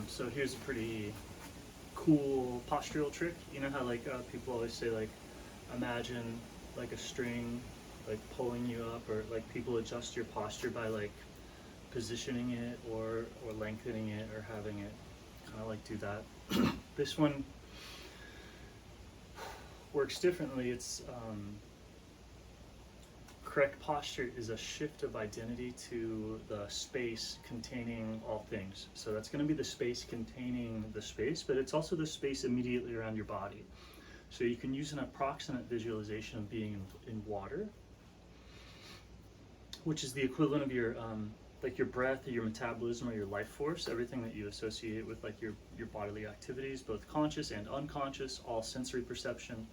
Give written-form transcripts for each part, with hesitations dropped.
So here's a pretty cool postural trick. You know how like people always say like imagine like a string like pulling you up, or like people adjust your posture by like positioning it or lengthening it or having it kind of like do that. This one works differently. It's correct posture is a shift of identity to the space containing all things. So that's going to be the space containing the space, but it's also the space immediately around your body. So you can use an approximate visualization of being in water, which is the equivalent of your like your breath or your metabolism or your life force, everything that you associate with like your bodily activities, both conscious and unconscious, all sensory perception,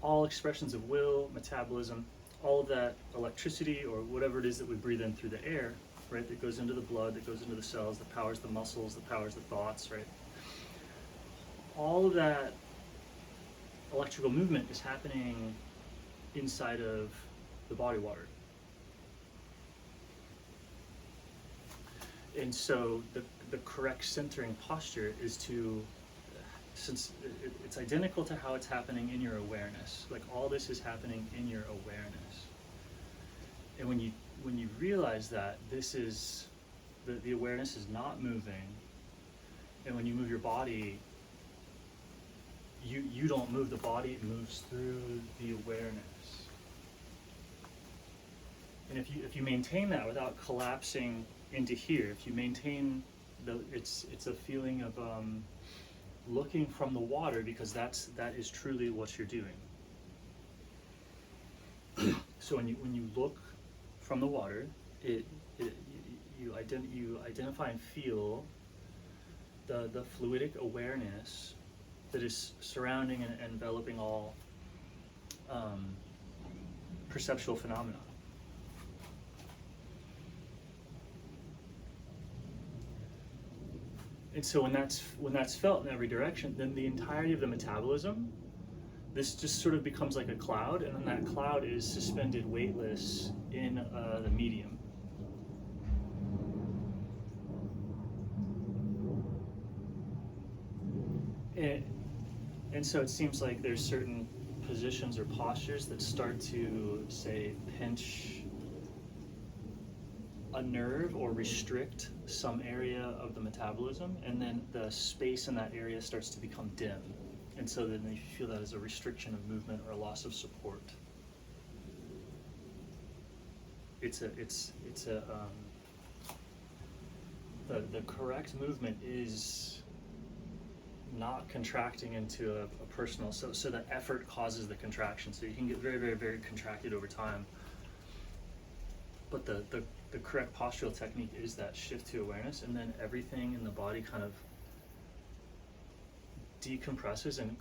all expressions of will, metabolism, all of that electricity or whatever it is that we breathe in through the air, right, that goes into the blood, that goes into the cells, that powers the muscles, that powers the thoughts, right? All of that electrical movement is happening inside of the body water. And so the correct centering posture is to, since it's identical to how it's happening in your awareness, like all this is happening in your awareness. And when you realize that this is, the awareness is not moving, and when you move your body, you don't move the body, it moves through the awareness. And if you maintain that without collapsing into here, if you maintain it's a feeling of looking from the water, because that is truly what you're doing. So when you look from the water, you identify and feel the fluidic awareness that is surrounding and enveloping all perceptual phenomena. And so when that's felt in every direction, then the entirety of the metabolism, this just sort of becomes like a cloud, and then that cloud is suspended weightless in the medium. And so it seems like there's certain positions or postures that start to, say, pinch a nerve or restrict some area of the metabolism, and then the space in that area starts to become dim, and so then you feel that as a restriction of movement or a loss of support. The correct movement is not contracting into a personal, so the effort causes the contraction, so you can get very, very, very contracted over time. But the correct postural technique is that shift to awareness, and then everything in the body kind of decompresses and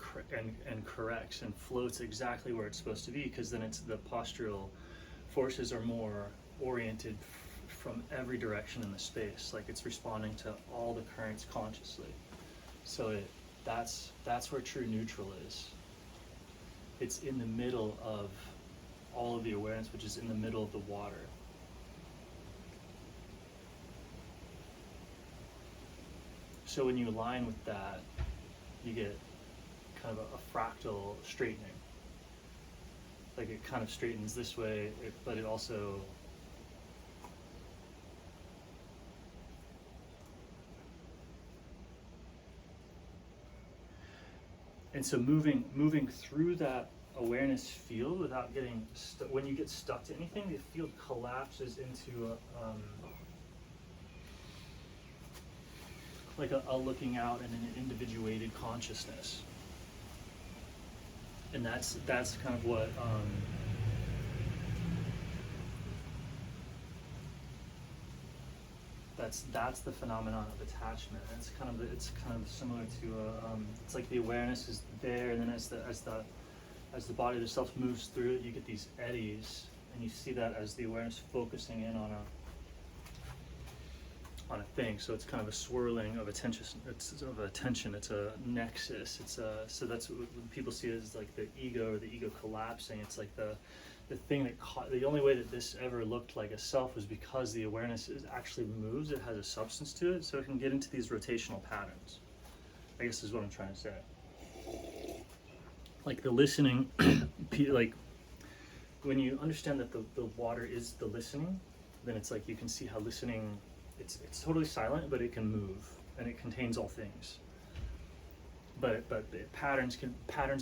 corrects and floats exactly where it's supposed to be, because then it's the postural forces are more oriented from every direction in the space, like it's responding to all the currents consciously. So that's where true neutral is. It's in the middle of all of the awareness, which is in the middle of the water. So when you align with that, you get kind of a fractal straightening. Like it kind of straightens this way, but it also and so moving through that awareness field without getting when you get stuck to anything, the field collapses into like a looking out and an individuated consciousness. And that's kind of what that's the phenomenon of attachment. And it's kind of similar to it's like the awareness is there, and then as the body, the self moves through it, you get these eddies, and you see that as the awareness focusing in on a thing. So it's kind of a swirling of attention. It's a nexus. So that's what people see it as like the ego or the ego collapsing. It's like the the thing that the only way that this ever looked like a self was because the awareness actually moves. It has a substance to it, so it can get into these rotational patterns, I guess is what I'm trying to say. Like the listening, like when you understand that the water is the listening, then it's like you can see how listening, it's totally silent, but it can move, and it contains all things. But patterns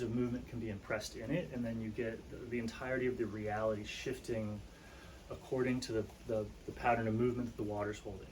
of movement can be impressed in it, and then you get the entirety of the reality shifting according to the pattern of movement that the water's holding.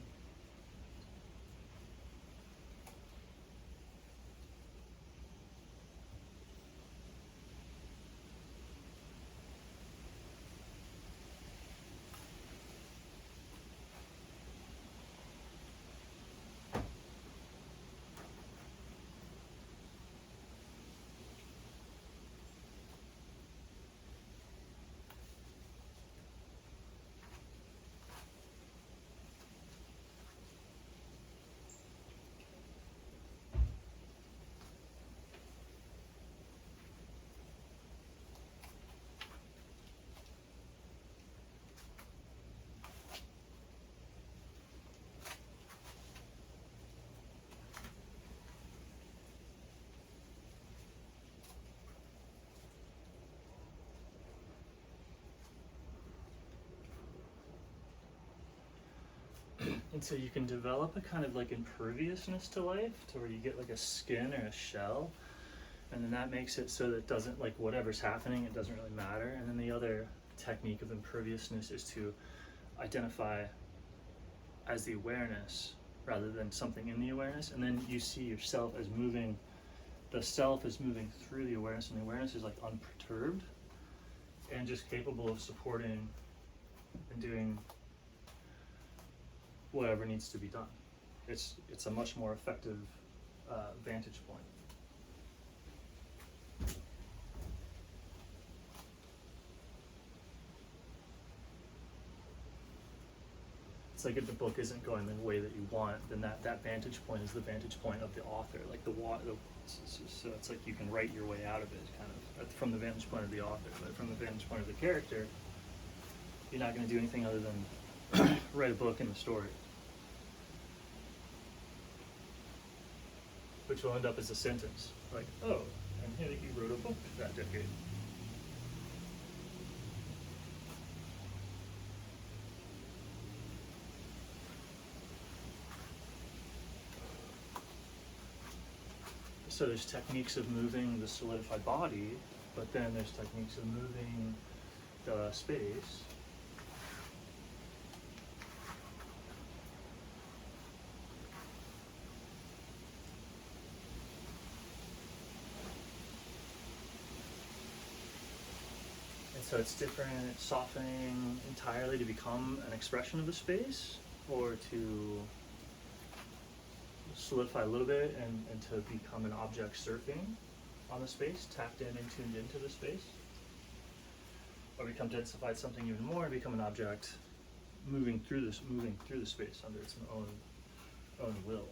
And so you can develop a kind of like imperviousness to life, to where you get like a skin or a shell, and then that makes it so that it doesn't, like whatever's happening, it doesn't really matter. And then the other technique of imperviousness is to identify as the awareness rather than something in the awareness, and then you see yourself as moving, the self is moving through the awareness, and the awareness is like unperturbed and just capable of supporting and doing whatever needs to be done. It's a much more effective vantage point. It's like if the book isn't going the way that you want, then that vantage point is the vantage point of the author. Like so it's like you can write your way out of it, kind of from the vantage point of the author. But from the vantage point of the character, you're not going to do anything other than write a book and a story, which will end up as a sentence, like, oh, and he wrote a book that decade. So there's techniques of moving the solidified body, but then there's techniques of moving the space. And so it's different, it's softening entirely to become an expression of the space, or to solidify a little bit and to become an object surfing on the space, tapped in and tuned into the space, or become densified something even more and become an object moving through the space under its own will.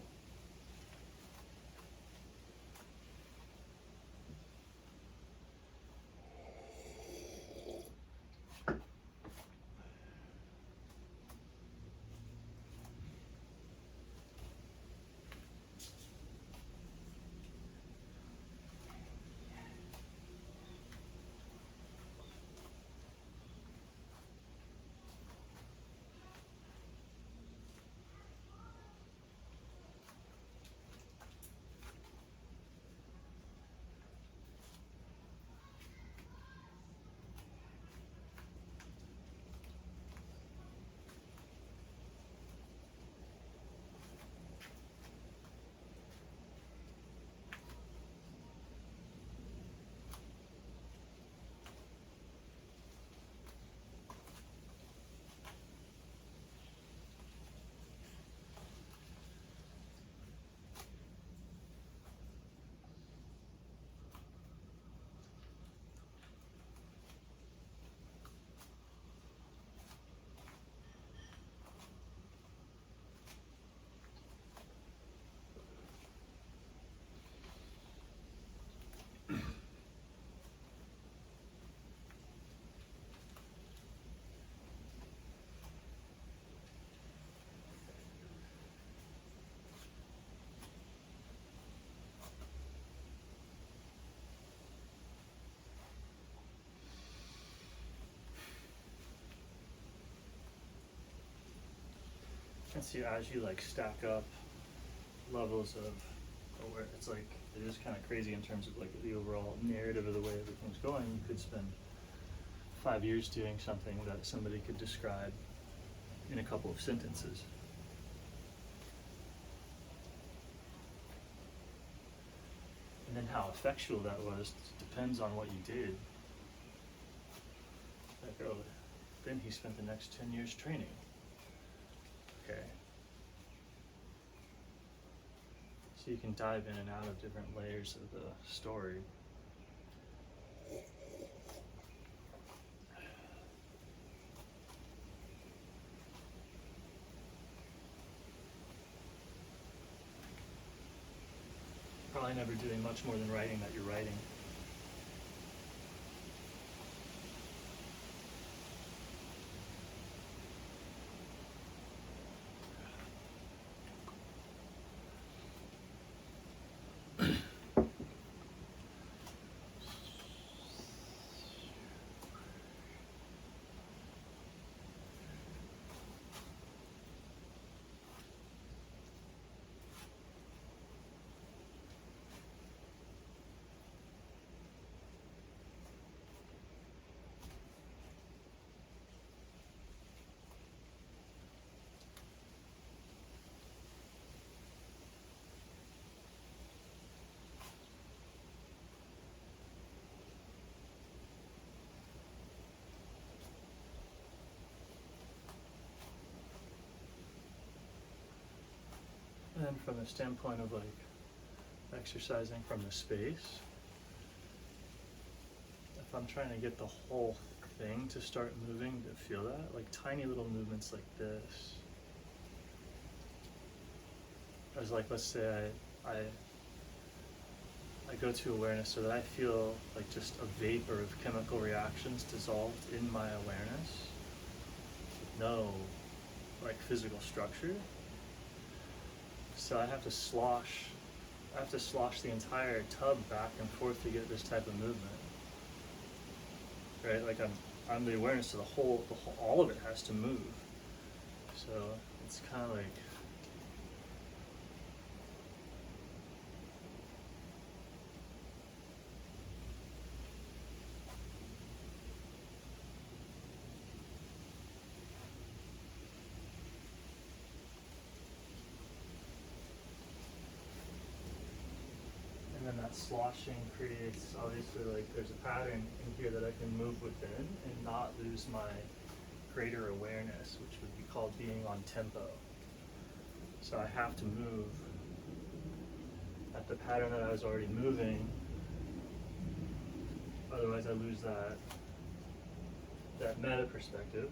And see, as you like stack up levels of aware, it's like, it is kind of crazy in terms of like the overall narrative of the way everything's going. You could spend 5 years doing something that somebody could describe in a couple of sentences. And then how effectual that was depends on what you did. Like, oh, then he spent the next 10 years training. Okay. So you can dive in and out of different layers of the story. Probably never doing much more than writing that you're writing. And then from the standpoint of like exercising from the space, if I'm trying to get the whole thing to start moving, to feel that, like tiny little movements like this. As like, let's say I go to awareness so that I feel like just a vapor of chemical reactions dissolved in my awareness, with no like physical structure. So I have to slosh the entire tub back and forth to get this type of movement. Right? Like I'm the awareness, so the whole, all of it has to move. So it's kind of like, and then that sloshing creates, obviously, like there's a pattern in here that I can move within and not lose my greater awareness, which would be called being on tempo. So I have to move at the pattern that I was already moving, otherwise I lose that meta perspective,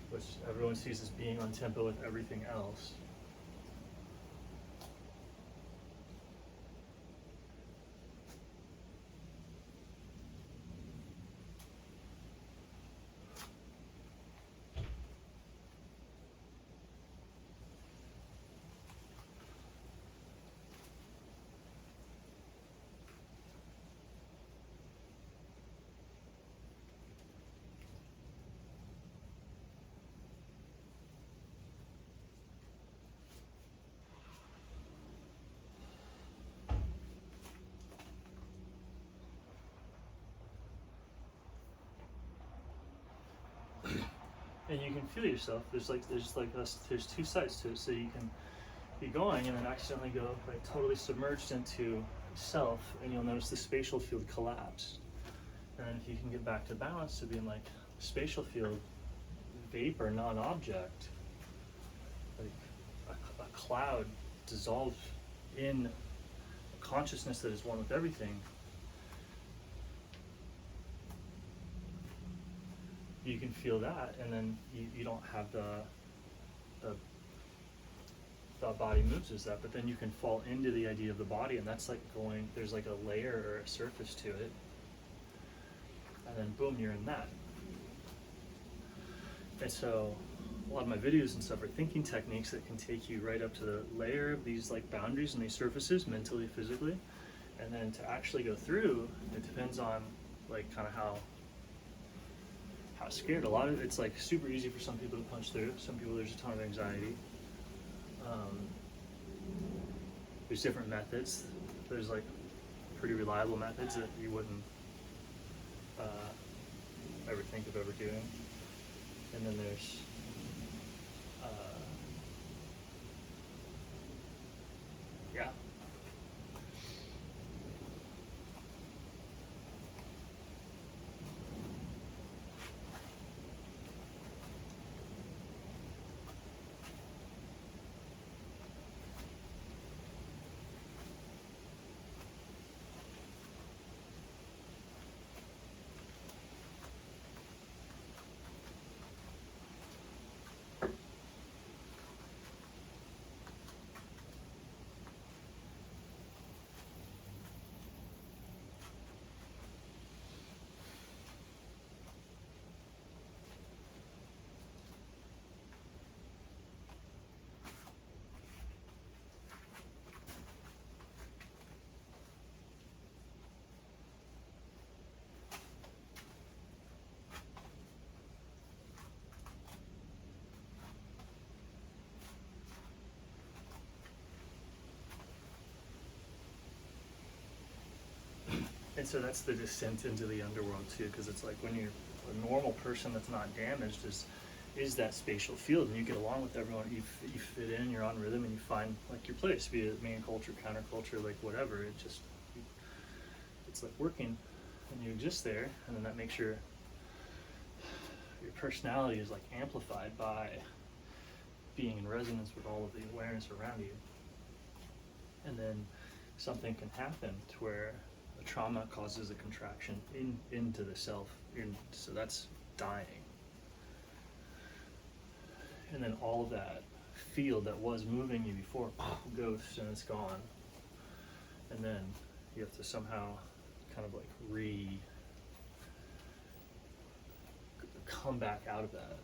which everyone sees as being on tempo with everything else. And you can feel yourself. There's two sides to it. So you can be going and then accidentally go like totally submerged into self, and you'll notice the spatial field collapse. And then if you can get back to balance to being like spatial field, vapor, non-object, like a cloud dissolved in consciousness that is one with everything. You can feel that, and then you don't have the body moves as that, but then you can fall into the idea of the body, and that's like going, there's like a layer or a surface to it, and then boom, you're in that. And so a lot of my videos and stuff are thinking techniques that can take you right up to the layer of these like boundaries and these surfaces, mentally, physically, and then to actually go through, it depends on like kind of how how scared. A lot of it's like super easy for some people to punch through. Some people there's a ton of anxiety. Um, there's different methods. There's like pretty reliable methods that you wouldn't ever think of ever doing. And then there's yeah. And so that's the descent into the underworld too, because it's like when you're a normal person that's not damaged is that spatial field, and you get along with everyone. You fit in, you're on rhythm, and you find like your place, be it main culture, counterculture, like whatever. It's like working, and you exist there, and then that makes your personality is like amplified by being in resonance with all of the awareness around you. And then something can happen to where a trauma causes a contraction into the self, so that's dying. And then all of that field that was moving you before goes and it's gone. And then you have to somehow kind of like come back out of that.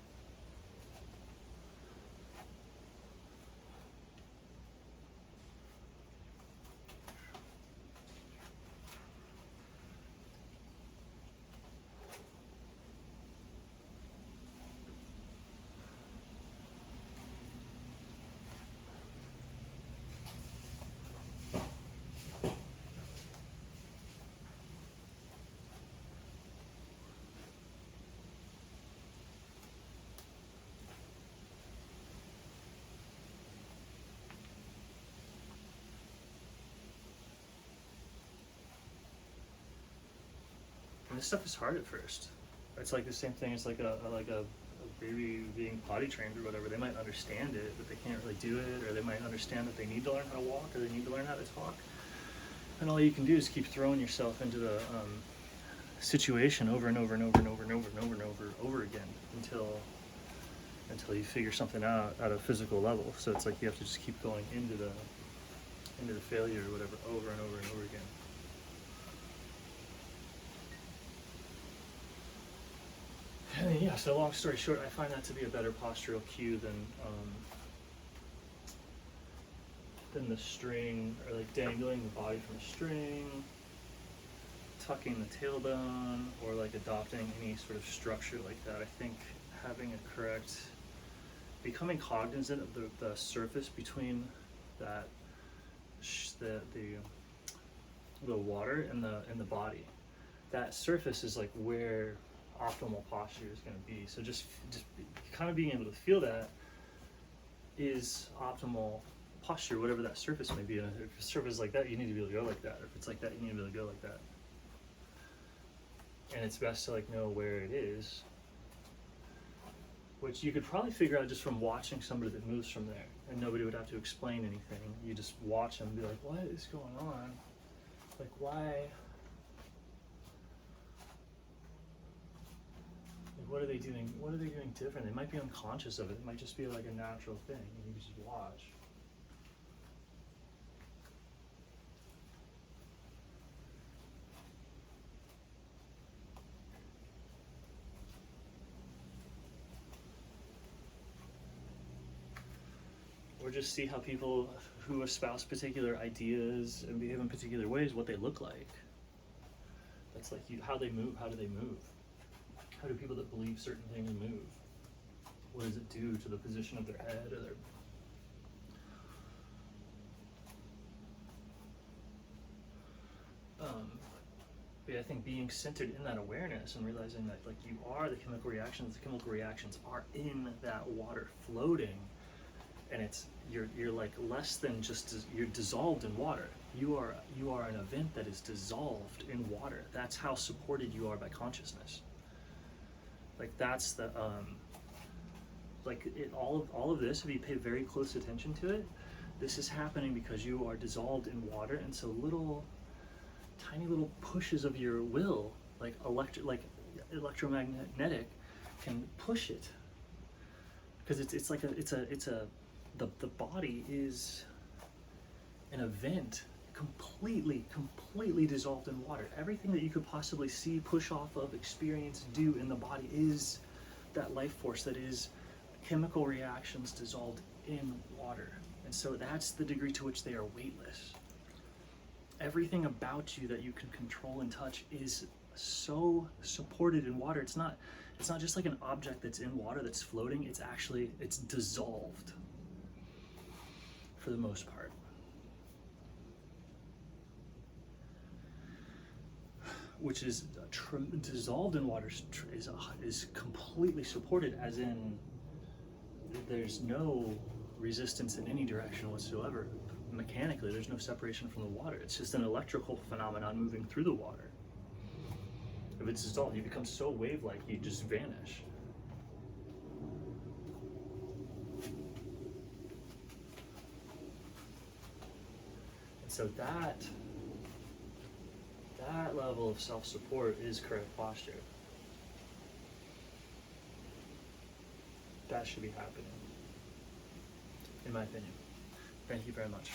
And this stuff is hard at first. It's like the same thing as like a baby being potty trained or whatever. They might understand it, but they can't really do it, or they might understand that they need to learn how to walk, or they need to learn how to talk. And all you can do is keep throwing yourself into the situation over and over and over and over and over and over and over again until you figure something out at a physical level. So it's like you have to just keep going into the failure or whatever over and over and over again. And yeah, so long story short, I find that to be a better postural cue than the string, or like dangling the body from a string, tucking the tailbone, or like adopting any sort of structure like that. I think having a correct, becoming cognizant of the surface between that the water and the body. That surface is like where optimal posture is going to be. So just kind of being able to feel that is optimal posture, whatever that surface may be. And if a surface is like that, you need to be able to go like that. Or if it's like that, you need to be able to go like that. And it's best to like know where it is, which you could probably figure out just from watching somebody that moves from there, and nobody would have to explain anything. You just watch them and be like, what is going on? Like, why? What are they doing? What are they doing different? They might be unconscious of it. It might just be like a natural thing, and you just watch. Or just see how people who espouse particular ideas and behave in particular ways, what they look like. That's like how they move. How do they move? How do people that believe certain things move? What does it do to the position of their head or their... But yeah, I think being centered in that awareness and realizing that like you are the chemical reactions are in that water floating, and it's you're like less than just you're dissolved in water. You are an event that is dissolved in water. That's how supported you are by consciousness. Like that's the all of this, if you pay very close attention to it, this is happening because you are dissolved in water, and so tiny little pushes of your will, like electromagnetic, can push it, because the body is an event completely dissolved in water. Everything that you could possibly see, push off of, experience, do in the body is that life force that is chemical reactions dissolved in water. And so that's the degree to which they are weightless. Everything about you that you can control and touch is so supported in water. It's not just like an object that's in water that's floating. It's dissolved for the most part. Which is dissolved in water is completely supported, as in there's no resistance in any direction whatsoever. Mechanically, there's no separation from the water. It's just an electrical phenomenon moving through the water. If it's dissolved, you become so wave-like, you just vanish. And so that level of self-support is correct posture. That should be happening, in my opinion. Thank you very much.